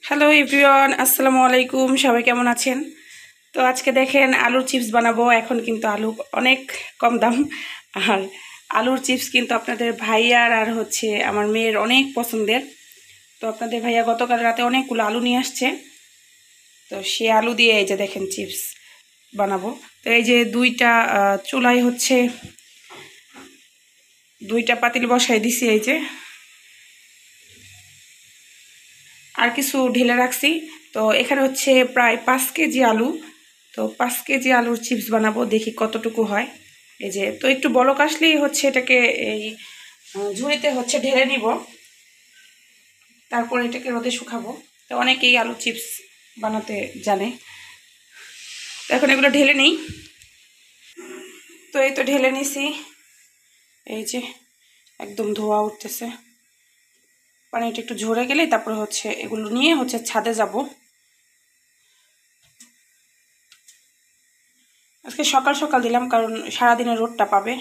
Hello everyone, আসসালামু আলাইকুম। সবাই কেমন আছেন? তো আজকে দেখেন আলুর চিপস বানাবো। এখন কিন্তু আলু অনেক কম দাম, আর আলুর চিপস কিন্তু আপনাদের ভাইয়ার আর হচ্ছে আমার মেয়ের অনেক পছন্দের। তো আপনাদের ভাইয়া গতকাল রাতে অনেকগুলো আলু নিয়ে আসছে, তো সে আলু দিয়ে এই যে দেখেন চিপস বানাবো। তো এই যে চুলায় হচ্ছে দুইটা পাতিল বসাই দিছি। এই যে আর কিছু ঢেলে রাখছি। তো এখানে হচ্ছে প্রায় 5 কেজি আলু। তো 5 কেজি আলুর চিপস বানাবো, দেখি কতটুকু হয়। এই যে তো একটু বলক আসলেই হচ্ছে এটাকে এই ঝুড়িতে হচ্ছে ঢেলে নিব, তারপর এটাকে রোদে শুকাবো। তো অনেকেই আলু চিপস বানাতে জানে। তো এখন এগুলো ঢেলে নিই। তো এই তো ঢেলে নিছি। এই যে একদম ধোয়া উঠতেছে। পানিটা একটু ঝরে গেলেই তারপরে হচ্ছে এগুলো নিয়ে হচ্ছে ছাদে যাব। আজকে সকাল সকাল দিলাম কারণ সারাদিনের রোদটা পাবে।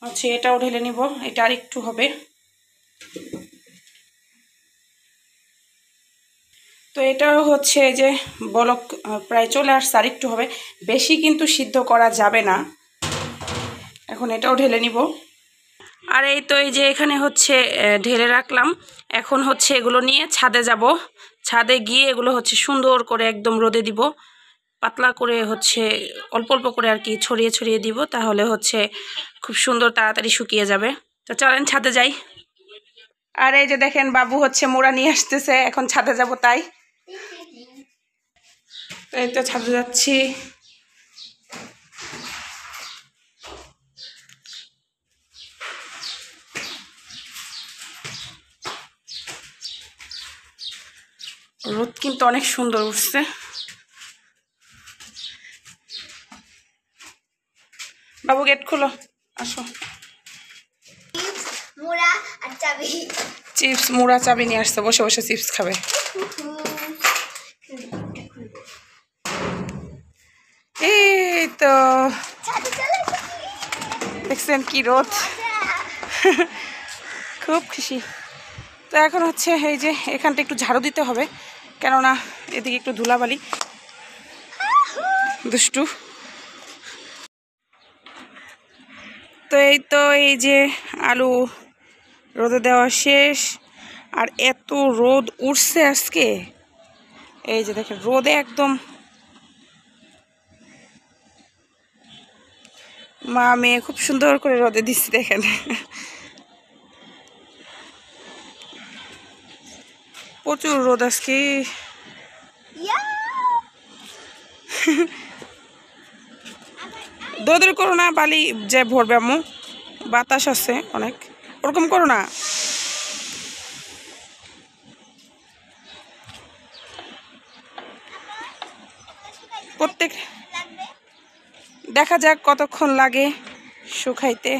হচ্ছে এটাও ঢেলে নিব, এটা আর একটু হবে। তো এটাও হচ্ছে যে বলক প্রায় চলে আসছে, আর একটু হবে। বেশি কিন্তু সিদ্ধ করা যাবে না। এখন এটাও ঢেলে নিব। আর এই তো এই যে এখানে হচ্ছে ঢেলে রাখলাম। এখন হচ্ছে এগুলো নিয়ে ছাদে যাব। ছাদে গিয়ে এগুলো হচ্ছে সুন্দর করে একদম রোদে দিব। পাতলা করে হচ্ছে অল্প অল্প করে আর কি ছড়িয়ে ছড়িয়ে দিব, তাহলে হচ্ছে খুব সুন্দর তাড়াতাড়ি শুকিয়ে যাবে। তো চলেন ছাদে যাই। আর এই যে দেখেন বাবু হচ্ছে মোড়া নিয়ে আসতেছে, এখন ছাদে যাব তাই। তো এই তো ছাদে যাচ্ছি। রোদ কিন্তু অনেক সুন্দর উঠছে। বাবু গেট খুলো, আসো। চিপস মুড়া চাবি নিয়ে আসছে, বসে বসে চিপস খাবে। এই তো দেখছেন কি রোদ, খুব খুশি। তো এখন হচ্ছে এই যে এখানটা একটু ঝাড়ু দিতে হবে, কেননা এদিকে একটু ধুলাবালি। দুষ্টু। তো এই যে আলু রোদে দেওয়া শেষ। আর এত রোদ উঠছে আজকে, এই যে দেখেন রোদে একদম মা মেয়ে খুব সুন্দর করে রোদে দিচ্ছে দেখেন। প্রচুর রোদ আজকে। দৌড় করো না, বালি যে ভরবে আম্মু, বাতাস আছে অনেক, ওরকম করো না। প্রত্যেক দেখা যাক কতক্ষণ লাগে শুকাইতে।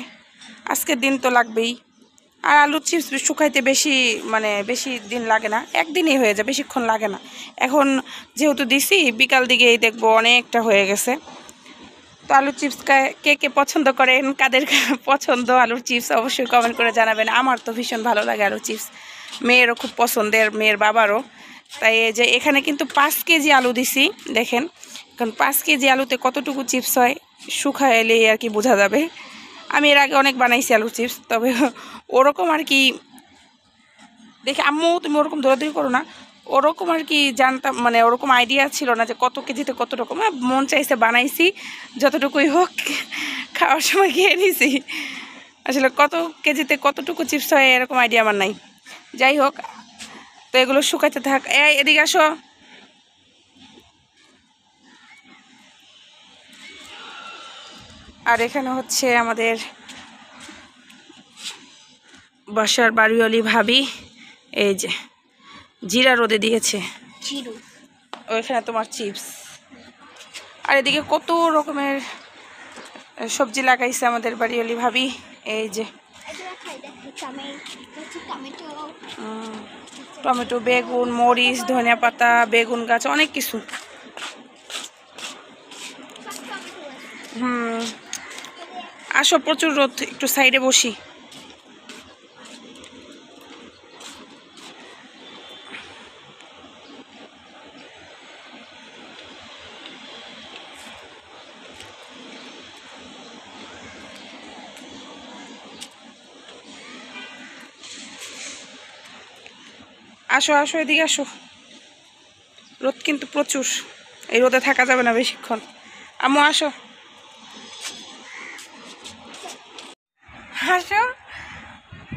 আজকের দিন তো লাগবেই। আর আলুর চিপস শুকাইতে বেশি দিন লাগে না, একদিনই হয়ে যায়, বেশিক্ষণ লাগে না। এখন যেহেতু দিছি বিকাল দিকেই দেখবো অনেকটা হয়ে গেছে। তো আলুর চিপস কে কে পছন্দ করেন, কাদের পছন্দ আলুর চিপস অবশ্যই কমেন্ট করে জানাবেন। আমার তো ভীষণ ভালো লাগে আলুর চিপস, মেয়েরও খুব পছন্দের, মেয়ের বাবারও তাই। এই যে এখানে কিন্তু 5 কেজি আলু দিছি দেখেন। কারণ 5 কেজি আলুতে কতটুকু চিপস হয় শুকাইলেই আর কি বোঝা যাবে। আমি এর আগে অনেক বানাইছি আলুর চিপস, তবে ওরকম আর কি দেখে আম্মু তুমি ওরকম দৌড়াদৌড়ি করো না, ওরকম আর কি জানতাম, মানে ওরকম আইডিয়া ছিল না যে কত কেজিতে কত রকম। মন চাইছে বানাইছি, যতটুকুই হোক খাওয়ার সময় খেয়ে নিছি। আসলে কত কেজিতে কতটুকু চিপস হয় এরকম আইডিয়া আমার নাই। যাই হোক, তো এগুলো শুকাইতে থাক। এদিকে আসো। আর এখানে হচ্ছে আমাদের বাসার বাড়িওয়ালি ভাবি এই যে জিরা রোদে দিয়েছে, ওইখানে তোমার চিপস। আর এদিকে কত রকমের সবজি লাগাইছে আমাদের বাড়িওয়ালি ভাবি। এই যে টমেটো, বেগুন, মরিচ, ধনিয়া পাতা, বেগুন গাছ, অনেক কিছু। আসো, প্রচুর রোদ, একটু সাইডে বসি। আসো আসো, এদিকে আসো। রোদ কিন্তু প্রচুর, এই রোদে থাকা যাবে না বেশিক্ষণ। আম্মু আসো, আসো।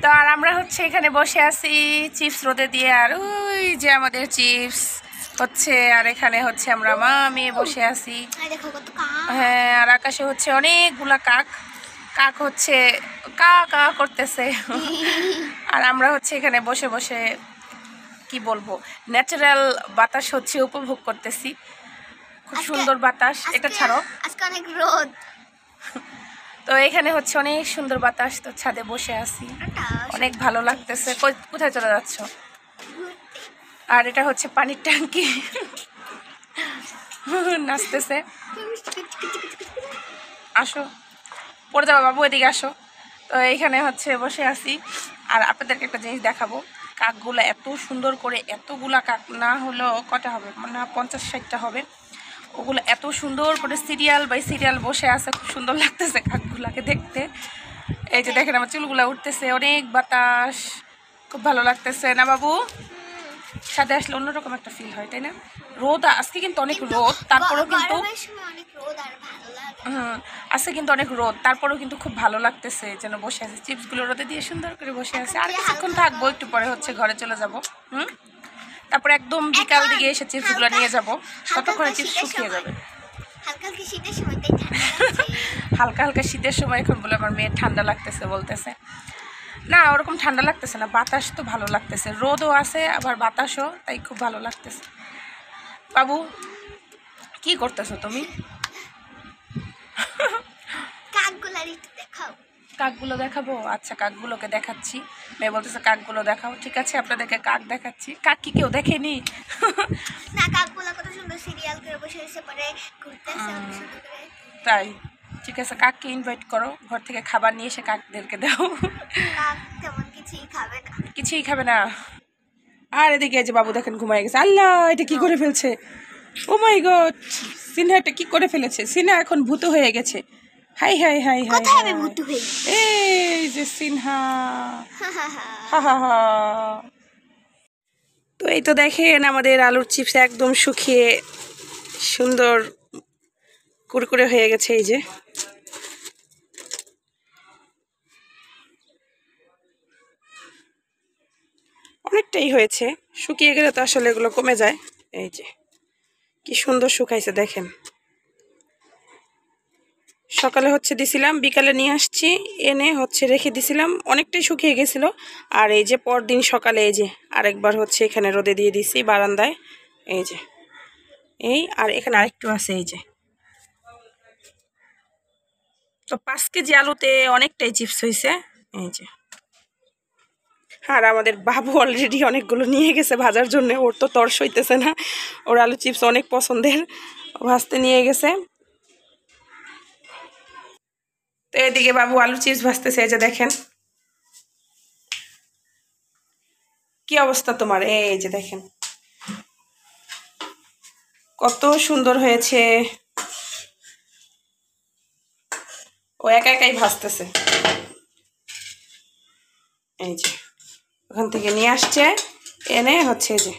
তো আর আমরা হচ্ছে এখানে বসে আছি চিপস রোদে দিয়ে, আর ওই যে আমাদের চিপস হচ্ছে, আর এখানে হচ্ছে আমরা মা মেয়ে বসে আছি। হ্যাঁ, আর আকাশে হচ্ছে অনেকগুলা কাক, কাক হচ্ছে কা কা করতেছে। আর আমরা হচ্ছে এখানে বসে বসে কি বলবো, ন্যাচারাল বাতাস হচ্ছে উপভোগ করতেছি। খুব সুন্দর বাতাস। এটা ছাড়ো, আজকে অনেক রোদ। তো এখানে হচ্ছে অনেক সুন্দর বাতাস, তো ছাদে বসে আছি, অনেক ভালো লাগতেছে। কোথায় চলে যাচ্ছ? আর এটা হচ্ছে পানির ট্যাঙ্কি, নাচতেছে। আসো, পড়ে যাবো বাবু, এদিকে আসো। তো এইখানে হচ্ছে বসে আছি, আর আপনাদেরকে একটা জিনিস দেখাবো। কাকগুলো এত সুন্দর করে, এতগুলা কাক না হলেও কটা হবে, মানে 50-60টা হবে। ওগুলো এত সুন্দর করে সিরিয়াল বাই সিরিয়াল বসে আছে, খুব সুন্দর লাগতেছে কাকগুলাকে দেখতে। এই যে দেখেন আমার চুলগুলা উঠতেছে, অনেক বাতাস, খুব ভালো লাগতেছে না বাবু? সাথে আসলে অন্যরকম একটা ফিল হয়, তাই না? রোদ আজকে কিন্তু অনেক রোদ, তারপরেও কিন্তু আজকে কিন্তু অনেক রোদ, তারপরেও কিন্তু খুব ভালো লাগতেছে, যেন বসে আছে চিপসগুলো রোদে দিয়ে সুন্দর করে বসে আছে। আর কিছুক্ষণ থাকবো, একটু পরে হচ্ছে ঘরে চলে যাব। তারপরে একদম বিকাল দিকে এসে চিপসগুলো নিয়ে যাব, ততক্ষণে চিপস শুকিয়ে যাবে। হালকা হালকা শীতের সময় এখন বলে আমার মেয়ের ঠান্ডা লাগতেছে বলতেছে। না, ওরকম ঠান্ডা লাগতেছে না, বাতাস তো ভালো লাগতেছে, রোদও আছে আবার বাতাসও, তাই খুব ভালো লাগতেছে। বাবু কি করতেছো তুমি? কাকগুলো দেখাবো? আচ্ছা, কাকগুলোকে দেখাচ্ছি। মেয়ে বলতেছে কাকগুলো দেখাও, ঠিক আছে আপনাদেরকে কাক দেখাচ্ছি। কাক কি কেউ দেখেনি? না, কাকগুলো কত সুন্দর সিরিয়াল করে বসে এসে পরে ঘুরতেছে। তাই, ঠিক আছে, কাককে ইনভাইট করো, ঘর থেকে খাবার নিয়ে এসে কাকদেরকে দাও। কাক তেমন কিছুই খাবে না। কিছুই খাবে না। আর এদিকে যে বাবু দেখেন ঘুমায় গেছে। আল্লাহ, এটা কি করে ফেলছে! ও মাই গড, সিনহা এটা কি করে ফেলেছে! সিনহা এখন ভূত হয়ে গেছে। হাই হাই হাই হাই, কোথায় আমি ভূত হই? এই যে সিনহা, হা হা হা। তো এই তো দেখেন আমাদের আলুর চিপস একদম শুকিয়ে সুন্দর কুরকুরে হয়ে গেছে। এই যে অনেকটাই হয়েছে, শুকিয়ে গেলে তো আসলে এগুলো কমে যায়। এই যে কি সুন্দর শুকাইছে দেখেন। সকালে হচ্ছে দিছিলাম, বিকালে নিয়ে আসছি, এনে হচ্ছে রেখে দিছিলাম, অনেকটাই শুকিয়ে গেছিলো। আর এই যে পরদিন সকালে এই যে আরেকবার হচ্ছে এখানে রোদে দিয়ে দিছি বারান্দায়। এই যে এই, আর এখানে আরেকটু আছে। এই যে, তো 5 কেজি আলুতে অনেকটাই চিপস হয়েছে। এই যে, আর আমাদের বাবু অলরেডি অনেকগুলো নিয়ে গেছে ভাজার জন্য, ওর তো তর্স হইতেছে না, ওর আলু চিপস অনেক পছন্দের, ভাজতে নিয়ে গেছে। তো এদিকে বাবু আলু চিপস ভাজতেছে, এই যে দেখেন কি অবস্থা তোমার। এই যে দেখেন কত সুন্দর হয়েছে, ও একা একাই ভাজতেছে। এই যে ওখান থেকে নিয়ে আসছে, এনে হচ্ছে এই যে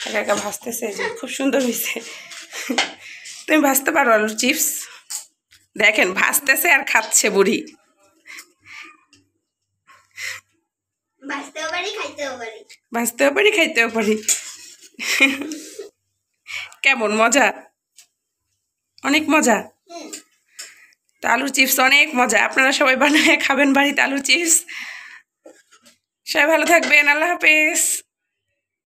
একা একা ভাজতেছে। এই যে খুব সুন্দর হয়েছে। তুমি ভাজতে পারো আলুর চিপস? দেখেন ভাজতেছে আর খাচ্ছে বুড়ি। ভাজতেও পারি, খাইতেও পারি। ভাজতেও পারি, খাইতেও পারি। কেমন মজা? অনেক মজা। তো আলুর চিপস অনেক মজা, আপনারা সবাই বানায় খাবেন বাড়িতে আলুর চিপস। সবাই ভালো থাকবেন, আল্লাহ হাফেজ।